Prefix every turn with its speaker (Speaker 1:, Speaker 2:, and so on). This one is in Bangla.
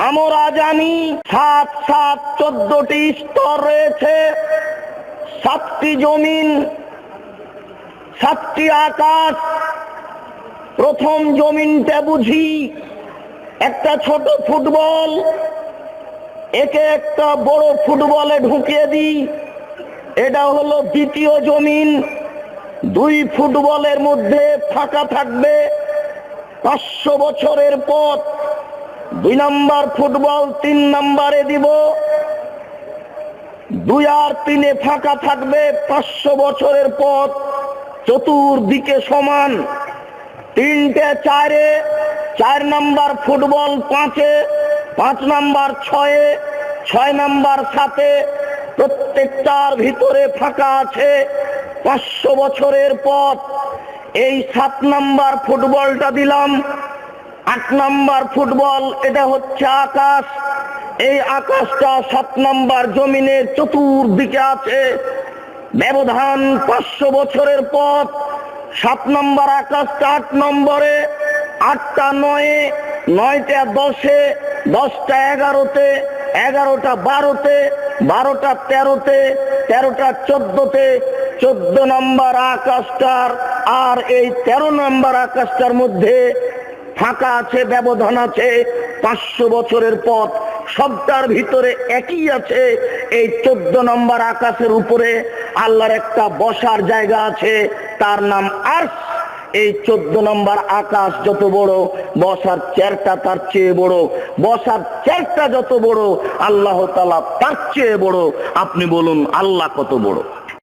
Speaker 1: আমরা জানি 7 7 14টি স্তর রয়েছে, 7টি জমিন, 7টি আকাশ। প্রথম জমিনটা বুঝি একটা ছোট ফুটবল, একে একটা বড় ফুটবলে ঢুকিয়ে দিই, এটা হলো দ্বিতীয় জমিন। 2 ফুটবলের মধ্যে ফাঁকা থাকবে 500 বছরের পথ। 2 নাম্বার ফুটবল 3 নাম্বারে দিব, 2 আর 3-এ ফাঁকা থাকবে 500 বছরের পথ, চতুর্দিকে সমান। 3টে 4-এ, 4 নাম্বার ফুটবল 5-এ, 5 নাম্বার 6-এ, 6 নাম্বার 7-এ, প্রত্যেকটার ভিতরে ফাঁকা আছে 500 বছরের পথ। এই 7 নাম্বার ফুটবলটা দিলাম। 8 নাম্বার ফুটবল, এটা হচ্ছে আকাশ। এই আকাশটা 7 নাম্বার জমিনের চতুর্দিকে আছে, ব্যবধান 500 বছরের পথ। 7 নাম্বার আকাশটা 8 নম্বরে, 8টা 9-এ, 9টা 10-এ, 10টা 11-তে, 11টা 12-তে, 12টা 13-তে, 13টা 14-তে, 14 নাম্বার আকাশটার আর এই 13 নাম্বার আকাশটার মধ্যে ফাঁকা আছে, ব্যবধান আছে 500 বছরের পথ। সবটার ভিতরে একই আছে। এই 14 নম্বর আকাশের উপরে আল্লাহর একটা বসার জায়গা আছে, তার নাম আরশ। এই 14 নম্বর আকাশ যত বড়, বসার চেয়ারটা তার চেয়ে বড়। বসার চেয়ারটা যত বড়, আল্লাহ তাআলা তার চেয়ে বড়। আপনি বলুন আল্লাহ কত বড়?